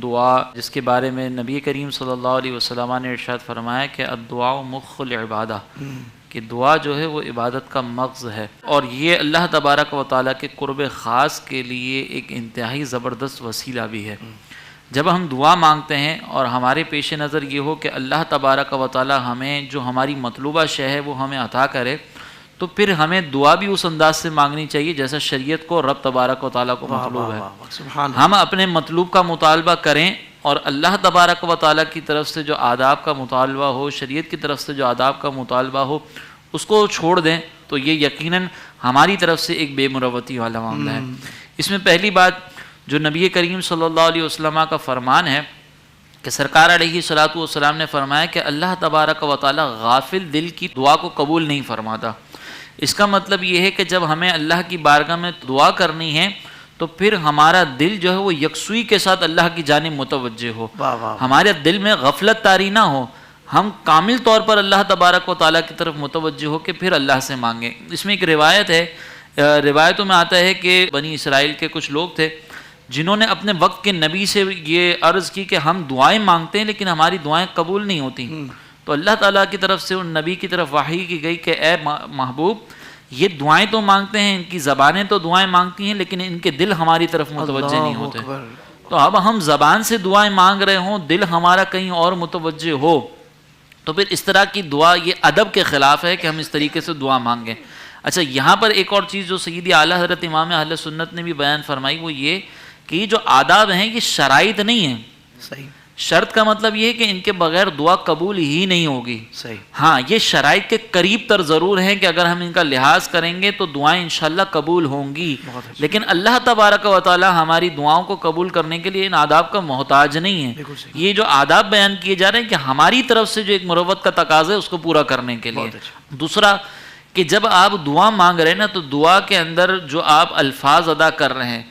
دعا جس کے بارے میں نبی کریم صلی اللہ علیہ وسلم نے ارشاد فرمایا کہ الدعاء مخ العبادہ، کہ دعا جو ہے وہ عبادت کا مغز ہے، اور یہ اللہ تبارک و تعالیٰ کے قرب خاص کے لیے ایک انتہائی زبردست وسیلہ بھی ہے۔ جب ہم دعا مانگتے ہیں اور ہمارے پیش نظر یہ ہو کہ اللہ تبارک و تعالیٰ ہمیں جو ہماری مطلوبہ شے ہے وہ ہمیں عطا کرے، تو پھر ہمیں دعا بھی اس انداز سے مانگنی چاہیے جیسا شریعت کو رب تبارک و تعالیٰ کو مطلوب ہے۔ ہم اپنے مطلوب کا مطالبہ کریں اور اللہ تبارک و تعالیٰ کی طرف سے جو آداب کا مطالبہ ہو، شریعت کی طرف سے جو آداب کا مطالبہ ہو، اس کو چھوڑ دیں، تو یہ یقیناً ہماری طرف سے ایک بے مروتی والا معاملہ ہے۔ اس میں پہلی بات جو نبی کریم صلی اللہ علیہ وسلم کا فرمان ہے کہ سرکار علیہ الصلوۃ والسلام نے فرمایا کہ اللہ تبارک و تعالیٰ غافل دل کی دعا کو قبول نہیں فرماتا۔ اس کا مطلب یہ ہے کہ جب ہمیں اللہ کی بارگاہ میں دعا کرنی ہے تو پھر ہمارا دل جو ہے وہ یکسوئی کے ساتھ اللہ کی جانب متوجہ ہو، ہمارے دل میں غفلت طاری نہ ہو، ہم کامل طور پر اللہ تبارک و تعالیٰ کی طرف متوجہ ہو کے پھر اللہ سے مانگیں۔ اس میں ایک روایت ہے، روایتوں میں آتا ہے کہ بنی اسرائیل کے کچھ لوگ تھے جنہوں نے اپنے وقت کے نبی سے یہ عرض کی کہ ہم دعائیں مانگتے ہیں لیکن ہماری دعائیں قبول نہیں ہوتی۔ تو اللہ تعالیٰ کی طرف سے ان نبی کی طرف وحی کی گئی کہ اے محبوب، یہ دعائیں تو مانگتے ہیں، ان کی زبانیں تو دعائیں مانگتی ہیں لیکن ان کے دل ہماری طرف متوجہ نہیں ہوتے۔ تو اب ہم زبان سے دعائیں مانگ رہے ہوں، دل ہمارا کہیں اور متوجہ ہو، تو پھر اس طرح کی دعا یہ ادب کے خلاف ہے کہ ہم اس طریقے سے دعا مانگیں۔ اچھا، یہاں پر ایک اور چیز جو سیدی اعلیٰ حضرت امام اہل سنت نے بھی بیان فرمائی وہ یہ کہ یہ جو آداب ہیں یہ شرائط نہیں ہیں۔ صحیح، شرط کا مطلب یہ ہے کہ ان کے بغیر دعا قبول ہی نہیں ہوگی۔ صحیح، ہاں، یہ شرائط کے قریب تر ضرور ہیں کہ اگر ہم ان کا لحاظ کریں گے تو دعائیں انشاءاللہ قبول ہوں گی، لیکن اللہ تبارک و تعالی ہماری دعاؤں کو قبول کرنے کے لیے ان آداب کا محتاج نہیں ہے۔ یہ جو آداب بیان کیے جا رہے ہیں کہ ہماری طرف سے جو ایک مروت کا تقاضا ہے اس کو پورا کرنے کے لیے۔ دوسرا کہ جب آپ دعا مانگ رہے ہیں نا تو دعا کے اندر جو آپ الفاظ ادا کر رہے ہیں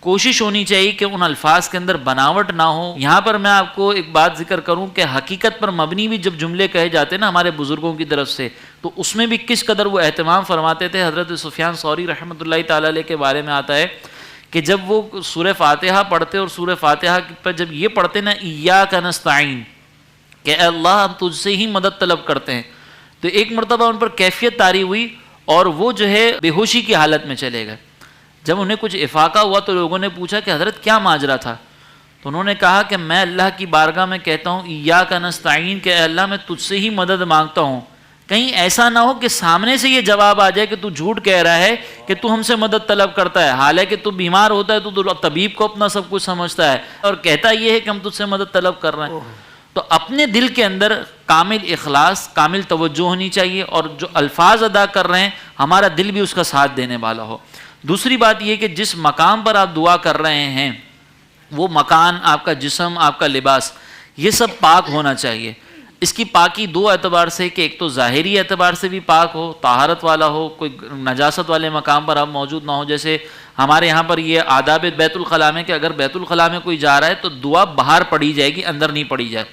کوشش ہونی چاہیے کہ ان الفاظ کے اندر بناوٹ نہ ہو۔ یہاں پر میں آپ کو ایک بات ذکر کروں کہ حقیقت پر مبنی بھی جب جملے کہے جاتے ہیں نا ہمارے بزرگوں کی طرف سے، تو اس میں بھی کس قدر وہ اہتمام فرماتے تھے۔ حضرت سفیان ثوری رحمۃ اللہ تعالیٰ علیہ کے بارے میں آتا ہے کہ جب وہ سورہ فاتحہ پڑھتے اور سورہ فاتحہ پر جب یہ پڑھتے نا ایاک نستعین، کہ اے اللہ ہم تجھ سے ہی مدد طلب کرتے ہیں، تو ایک مرتبہ ان پر کیفیت طاری ہوئی اور وہ جو ہے بے ہوشی کی حالت میں چلے گئے۔ جب انہیں کچھ افاقہ ہوا تو لوگوں نے پوچھا کہ حضرت کیا ماجرا تھا؟ تو انہوں نے کہا کہ میں اللہ کی بارگاہ میں کہتا ہوں ایاک نستعین، کہ اے اللہ میں تجھ سے ہی مدد مانگتا ہوں، کہیں ایسا نہ ہو کہ سامنے سے یہ جواب آ جائے کہ تو جھوٹ کہہ رہا ہے کہ تو ہم سے مدد طلب کرتا ہے، حالانکہ تو بیمار ہوتا ہے تو طبیب کو اپنا سب کچھ سمجھتا ہے اور کہتا یہ ہے کہ ہم تجھ سے مدد طلب کر رہے ہیں۔ تو اپنے دل کے اندر کامل اخلاص، کامل توجہ ہونی چاہیے، اور جو الفاظ ادا کر رہے ہیں ہمارا دل بھی اس کا ساتھ دینے والا ہو۔ دوسری بات یہ کہ جس مقام پر آپ دعا کر رہے ہیں وہ مکان، آپ کا جسم، آپ کا لباس، یہ سب پاک ہونا چاہیے۔ اس کی پاکی دو اعتبار سے کہ ایک تو ظاہری اعتبار سے بھی پاک ہو، طہارت والا ہو، کوئی نجاست والے مقام پر آپ موجود نہ ہو۔ جیسے ہمارے یہاں پر یہ آداب بیت الخلاء میں کہ اگر بیت الخلاء میں کوئی جا رہا ہے تو دعا باہر پڑھی جائے گی، اندر نہیں پڑھی جائے،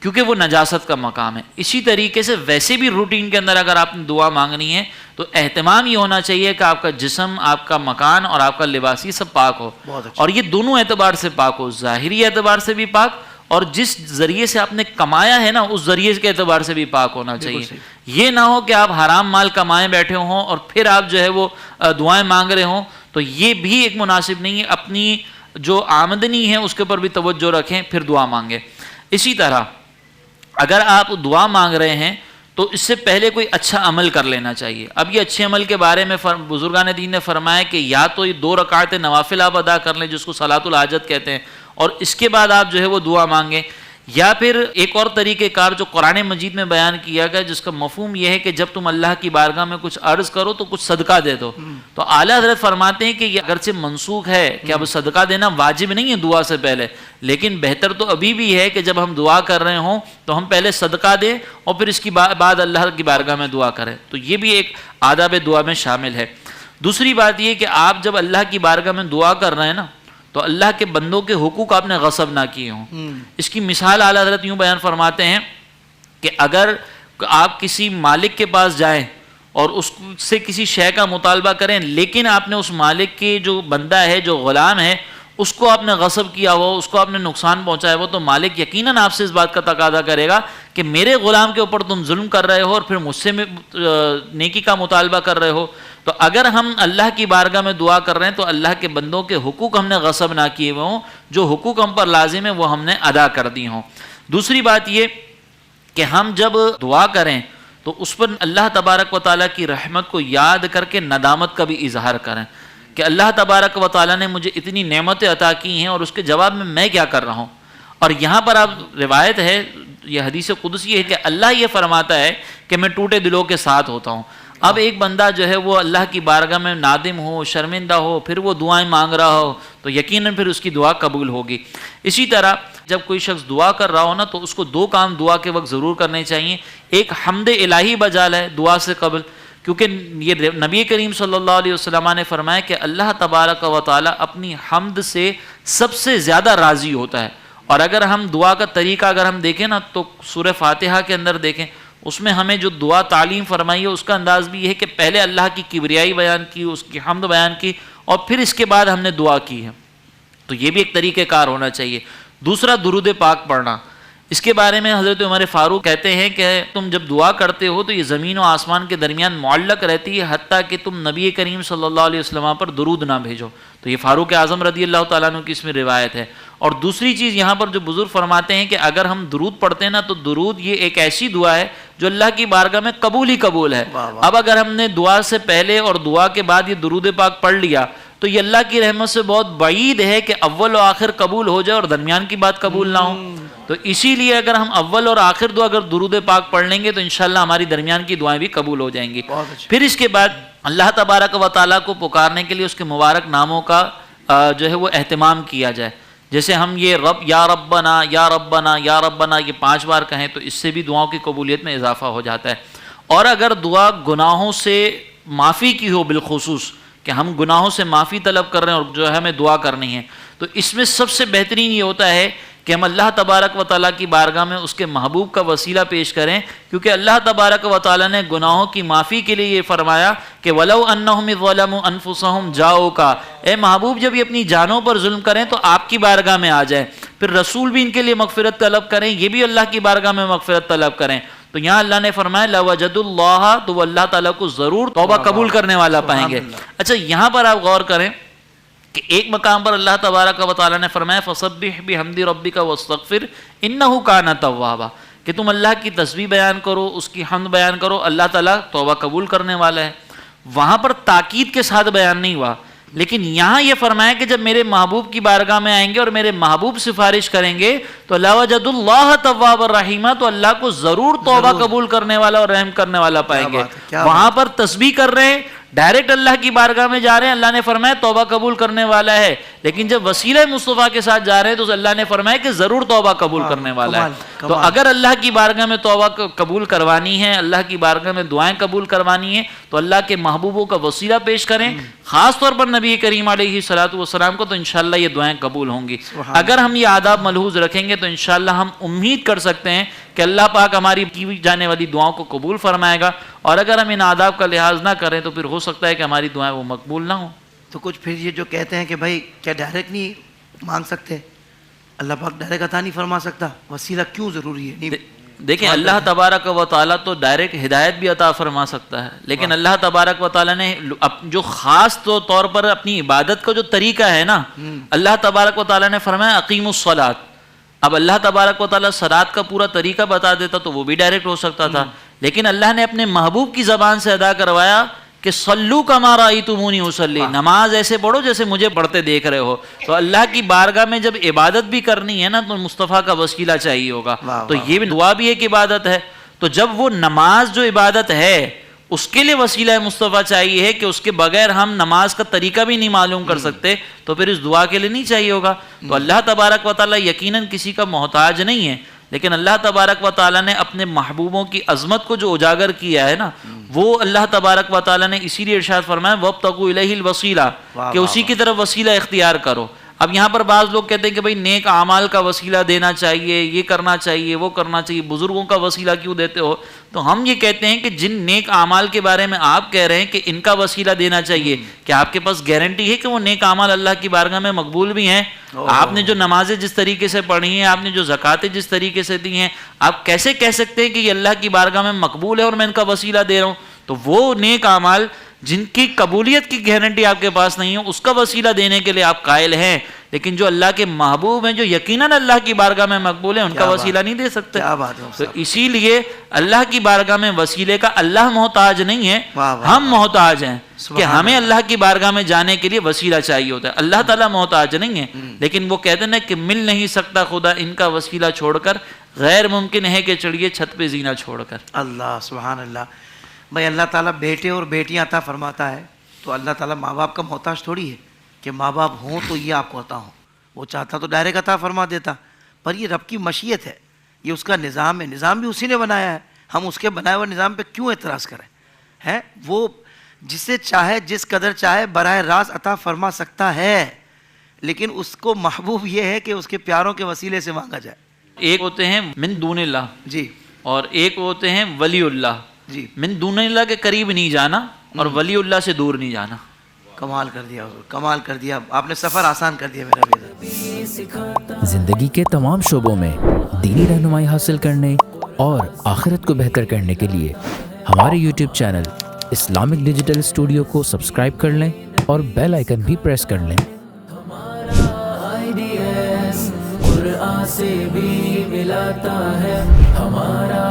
کیونکہ وہ نجاست کا مقام ہے۔ اسی طریقے سے ویسے بھی روٹین کے اندر اگر آپ نے دعا مانگنی ہے تو اہتمام یہ ہونا چاہیے کہ آپ کا جسم، آپ کا مکان اور آپ کا لباس یہ سب پاک ہو، اور یہ دونوں اعتبار سے پاک ہو، ظاہری اعتبار سے بھی پاک اور جس ذریعے سے آپ نے کمایا ہے نا اس ذریعے کے اعتبار سے بھی پاک ہونا چاہیے۔ یہ نہ ہو کہ آپ حرام مال کمائے بیٹھے ہوں اور پھر آپ جو ہے وہ دعائیں مانگ رہے ہوں، تو یہ بھی ایک مناسب نہیں ہے۔ اپنی جو آمدنی ہے اس کے اوپر بھی توجہ رکھیں پھر دعا مانگیں۔ اسی طرح اگر آپ دعا مانگ رہے ہیں تو اس سے پہلے کوئی اچھا عمل کر لینا چاہیے۔ اب یہ اچھے عمل کے بارے میں بزرگان دین نے فرمایا کہ یا تو یہ 2 رکعت نوافل آپ ادا کر لیں جس کو صلاۃ الحاجت کہتے ہیں، اور اس کے بعد آپ جو ہے وہ دعا مانگیں، یا پھر ایک اور طریقہ کار جو قرآن مجید میں بیان کیا گیا جس کا مفہوم یہ ہے کہ جب تم اللہ کی بارگاہ میں کچھ عرض کرو تو کچھ صدقہ دے دو۔ تو اعلیٰ حضرت فرماتے ہیں کہ یہ اگرچہ منسوخ ہے کہ اب صدقہ دینا واجب نہیں ہے دعا سے پہلے، لیکن بہتر تو ابھی بھی ہے کہ جب ہم دعا کر رہے ہوں تو ہم پہلے صدقہ دیں اور پھر اس کی بعد اللہ کی بارگاہ میں دعا کریں۔ تو یہ بھی ایک آداب دعا میں شامل ہے۔ دوسری بات یہ کہ آپ جب اللہ کی بارگاہ میں دعا کر رہے ہیں نا تو اللہ کے بندوں کے حقوق آپ نے غصب نہ کیے ہوں۔ اس کی مثال اعلیٰ حضرت یوں بیان فرماتے ہیں کہ اگر آپ کسی مالک کے پاس جائیں اور اس سے کسی شے کا مطالبہ کریں، لیکن آپ نے اس مالک کے جو بندہ ہے، جو غلام ہے، اس کو آپ نے غصب کیا ہو، اس کو آپ نے نقصان پہنچایا ہو، تو مالک یقیناً آپ سے اس بات کا تقاضا کرے گا کہ میرے غلام کے اوپر تم ظلم کر رہے ہو اور پھر مجھ سے نیکی کا مطالبہ کر رہے ہو۔ تو اگر ہم اللہ کی بارگاہ میں دعا کر رہے ہیں تو اللہ کے بندوں کے حقوق ہم نے غصب نہ کیے ہوئے ہوں، جو حقوق ہم پر لازم ہیں وہ ہم نے ادا کر دی ہوں۔ دوسری بات یہ کہ ہم جب دعا کریں تو اس پر اللہ تبارک و تعالیٰ کی رحمت کو یاد کر کے ندامت کا بھی اظہار کریں کہ اللہ تبارک و تعالیٰ نے مجھے اتنی نعمتیں عطا کی ہیں اور اس کے جواب میں کیا کر رہا ہوں۔ اور یہاں پر آپ روایت ہے، یہ حدیث قدسی ہے کہ اللہ یہ فرماتا ہے کہ میں ٹوٹے دلوں کے ساتھ ہوتا ہوں۔ اب ایک بندہ جو ہے وہ اللہ کی بارگاہ میں نادم ہو، شرمندہ ہو، پھر وہ دعائیں مانگ رہا ہو تو یقیناً پھر اس کی دعا قبول ہوگی۔ اسی طرح جب کوئی شخص دعا کر رہا ہو نا تو اس کو دو کام دعا کے وقت ضرور کرنے چاہیے۔ ایک حمد الہی بجا لائے دعا سے قبل، کیونکہ یہ نبی کریم صلی اللہ علیہ وسلم نے فرمایا کہ اللہ تبارک و تعالیٰ اپنی حمد سے سب سے زیادہ راضی ہوتا ہے۔ اور اگر ہم دعا کا طریقہ اگر ہم دیکھیں نا تو سورہ فاتحہ کے اندر دیکھیں، اس میں ہمیں جو دعا تعلیم فرمائی ہے اس کا انداز بھی یہ ہے کہ پہلے اللہ کی کبریائی بیان کی، اس کی حمد بیان کی، اور پھر اس کے بعد ہم نے دعا کی ہے۔ تو یہ بھی ایک طریقہ کار ہونا چاہیے۔ دوسرا درود پاک پڑھنا، اس کے بارے میں حضرت عمر فاروق کہتے ہیں کہ تم جب دعا کرتے ہو تو یہ زمین و آسمان کے درمیان معلق رہتی ہے حتیٰ کہ تم نبی کریم صلی اللہ علیہ وسلم پر درود نہ بھیجو۔ تو یہ فاروق اعظم رضی اللہ تعالیٰ عنہ کی اس میں روایت ہے۔ اور دوسری چیز یہاں پر جو بزرگ فرماتے ہیں کہ اگر ہم درود پڑھتے ہیں نا تو درود یہ ایک ایسی دعا ہے جو اللہ کی بارگاہ میں قبول ہی قبول ہے۔ اب اگر ہم نے دعا سے پہلے اور دعا کے بعد یہ درود پاک پڑھ لیا تو یہ اللہ کی رحمت سے بہت بعید ہے کہ اول و آخر قبول ہو جائے اور درمیان کی بات قبول نہ ہو۔ تو اسی لیے اگر ہم اول اور آخر دعا اگر درود پاک پڑھ لیں گے تو انشاءاللہ ہماری درمیان کی دعائیں بھی قبول ہو جائیں گی۔ پھر اس کے بعد اللہ تبارک و تعالیٰ کو پکارنے کے لیے اس کے مبارک ناموں کا جو ہے وہ اہتمام کیا جائے۔ جیسے ہم یہ رب یا ربنا یا ربنا یا ربنا یہ 5 بار کہیں تو اس سے بھی دعاؤں کی قبولیت میں اضافہ ہو جاتا ہے۔ اور اگر دعا گناہوں سے معافی کی ہو بالخصوص کہ ہم گناہوں سے معافی طلب کر رہے ہیں اور جو ہے ہمیں دعا کرنی ہے، تو اس میں سب سے بہترین یہ ہوتا ہے کہ ہم اللہ تبارک و تعالیٰ کی بارگاہ میں اس کے محبوب کا وسیلہ پیش کریں، کیونکہ اللہ تبارک و تعالیٰ نے گناہوں کی معافی کے لیے یہ فرمایا کہ وَلَوْ أَنَّهُمْ ظَلَمُوا أَنفُسَهُمْ جَاءُوكَ، اے محبوب جب یہ اپنی جانوں پر ظلم کریں تو آپ کی بارگاہ میں آ جائیں، پھر رسول بھی ان کے لیے مغفرت طلب کریں، یہ بھی اللہ کی بارگاہ میں مغفرت طلب کریں۔ تو یہاں اللہ نے فرمایا لَوَجَدُوا اللَّهَ، تو وہ اللہ تعالیٰ کو ضرور توبہ قبول کرنے والا پائیں گے۔ اچھا یہاں پر آپ غور کریں کہ ایک مقام پر اللہ تبارک و تعالیٰ نے فرمایا فَسَبِّحْ بِحَمْدِ رَبِّكَ وَاسْتَغْفِرْ إِنَّهُ كَانَ تَوَّابًا، کہ تم اللہ کی تسبیح بیان کرو، اس کی حمد بیان کرو، اللہ تعالیٰ توبہ قبول کرنے والا ہے۔ وہاں پر تاکید کے ساتھ بیان نہیں ہوا، لیکن یہاں یہ فرمایا کہ جب میرے محبوب کی بارگاہ میں آئیں گے اور میرے محبوب سفارش کریں گے تو لَوَجَدُوا اللَّهَ تَوَّابًا رَحِيمًا، تو اللہ کو ضرور توبہ قبول کرنے والا اور رحم کرنے والا پائیں گے۔ وہاں پر تسبیح کر رہے ہیں، ڈائریکٹ اللہ کی بارگاہ میں جا رہے ہیں، اللہ نے فرمایا توبہ قبول کرنے والا ہے، لیکن جب وسیلہ مصطفیٰ کے ساتھ جا رہے ہیں تو اللہ نے فرمایا کہ ضرور توبہ قبول کرنے والا ہے۔ تو اگر اللہ کی بارگاہ میں توبہ قبول کروانی ہے، اللہ کی بارگاہ میں دعائیں قبول کروانی ہے تو اللہ کے محبوبوں کا وسیلہ پیش کریں، خاص طور پر نبی کریم علیہ الصلوۃ والسلام کو، تو انشاءاللہ یہ دعائیں قبول ہوں گی۔ اگر ہم یہ آداب ملحوظ رکھیں گے تو انشاءاللہ ہم امید کر سکتے ہیں کہ اللہ پاک ہماری کی جانے والی دعاؤں کو قبول فرمائے گا، اور اگر ہم ان آداب کا لحاظ نہ کریں تو پھر ہو سکتا ہے کہ ہماری دعائیں وہ مقبول نہ ہوں۔ تو کچھ پھر یہ جو کہتے ہیں کہ بھائی کیا ڈائریکٹ نہیں مانگ سکتے، اللہ پاک ڈائریکٹ عطا نہیں فرما سکتا، وسیلہ کیوں ضروری ہے؟ دیکھیں اللہ تبارک و تعالیٰ تو ڈائریکٹ ہدایت بھی عطا فرما سکتا ہے، لیکن اللہ تبارک و تعالیٰ نے جو خاص طور پر اپنی عبادت کا جو طریقہ ہے نا، اللہ تبارک و تعالیٰ نے فرمایا اقیموا الصلاۃ۔ اب اللہ تبارک و تعالیٰ صلاۃ کا پورا طریقہ بتا دیتا تو وہ بھی ڈائریکٹ ہو سکتا تھا، لیکن اللہ نے اپنے محبوب کی زبان سے ادا کروایا کہ صلو کما رأیتمونی اصلی، نماز ایسے پڑھو جیسے مجھے پڑھتے دیکھ رہے ہو۔ تو اللہ کی بارگاہ میں جب عبادت بھی کرنی ہے نا تو مصطفیٰ کا وسیلہ چاہیے ہوگا، تو یہ دعا بھی ایک عبادت ہے۔ تو جب وہ نماز جو عبادت ہے اس کے لیے وسیلہ مصطفیٰ چاہیے ہے کہ اس کے بغیر ہم نماز کا طریقہ بھی نہیں معلوم کر سکتے، تو پھر اس دعا کے لیے نہیں چاہیے ہوگا۔ تو اللہ تبارک و تعالیٰ یقیناً کسی کا محتاج نہیں ہے، لیکن اللہ تبارک و تعالیٰ نے اپنے محبوبوں کی عظمت کو جو اجاگر کیا ہے نا، وہ اللہ تبارک و تعالیٰ نے اسی لیے ارشاد فرمایا وَابْتَغُوا إِلَيْهِ الْوَسِيلَةَ، کہ اسی کی طرف وسیلہ اختیار کرو۔ اب یہاں پر بعض لوگ کہتے ہیں کہ بھئی نیک اعمال کا وسیلہ دینا چاہیے، یہ کرنا چاہیے، وہ کرنا چاہیے، بزرگوں کا وسیلہ کیوں دیتے ہو؟ تو ہم یہ کہتے ہیں کہ جن نیک اعمال کے بارے میں آپ کہہ رہے ہیں کہ ان کا وسیلہ دینا چاہیے، کیا آپ کے پاس گارنٹی ہے کہ وہ نیک اعمال اللہ کی بارگاہ میں مقبول بھی ہیں؟ آپ نے جو نمازیں جس طریقے سے پڑھی ہیں، آپ نے جو زکاتیں جس طریقے سے دی ہیں، آپ کیسے کہہ سکتے ہیں کہ یہ اللہ کی بارگاہ میں مقبول ہے اور میں ان کا وسیلہ دے رہا ہوں؟ تو وہ نیک اعمال جن کی قبولیت کی گارنٹی آپ کے پاس نہیں ہے، اس کا وسیلہ دینے کے لیے آپ قائل ہیں، لیکن جو اللہ کے محبوب ہیں، جو یقیناً اللہ کی بارگاہ میں مقبول ہیں، ان کا وسیلہ نہیں دے سکتے۔ کیا بات ہے تو اسی لیے اللہ کی بارگاہ میں وسیلے کا اللہ محتاج نہیں ہے، ہم محتاج ہیں کہ ہمیں اللہ کی بارگاہ میں جانے کے لیے وسیلہ چاہیے ہوتا ہے۔ اللہ تعالیٰ محتاج نہیں ہے، لیکن وہ کہتے ہیں کہ مل نہیں سکتا خدا ان کا وسیلہ چھوڑ کر، غیر ممکن ہے کہ چڑھیے چھت پہ زینہ چھوڑ کر۔ اللہ سبحان اللہ۔ بھائی اللہ تعالیٰ بیٹے اور بیٹیاں عطا فرماتا ہے تو اللہ تعالیٰ ماں باپ کا محتاج تھوڑی ہے کہ ماں باپ ہوں تو یہ آپ کو عطا ہوں۔ وہ چاہتا تو ڈائریکٹ عطا فرما دیتا، پر یہ رب کی مشیت ہے، یہ اس کا نظام ہے، نظام بھی اسی نے بنایا ہے، ہم اس کے بنائے ہوئے نظام پہ کیوں اعتراض کریں؟ ہے وہ جسے چاہے جس قدر چاہے براہ راست عطا فرما سکتا ہے، لیکن اس کو محبوب یہ ہے کہ اس کے پیاروں کے وسیلے سے مانگا جائے۔ ایک ہوتے ہیں من دون اللہ جی اور ایک ہوتے ہیں ولی اللہ۔ جی من دون اللہ کے قریب نہیں جانا اور ولی اللہ سے دور نہیں جانا۔ کمال کر دیا حضور، کمال کر دیا، آپ نے سفر آسان کر دیا میرا بھی۔ زندگی کے تمام شعبوں میں دینی رہنمائی حاصل کرنے اور آخرت کو بہتر کرنے کے لیے ہمارے YouTube channel Islamic digital studio کو سبسکرائب کر لیں اور بیل آئیکن بھی پریس کر لیں۔ قرآن سے بھی ملاتا ہے ہمارا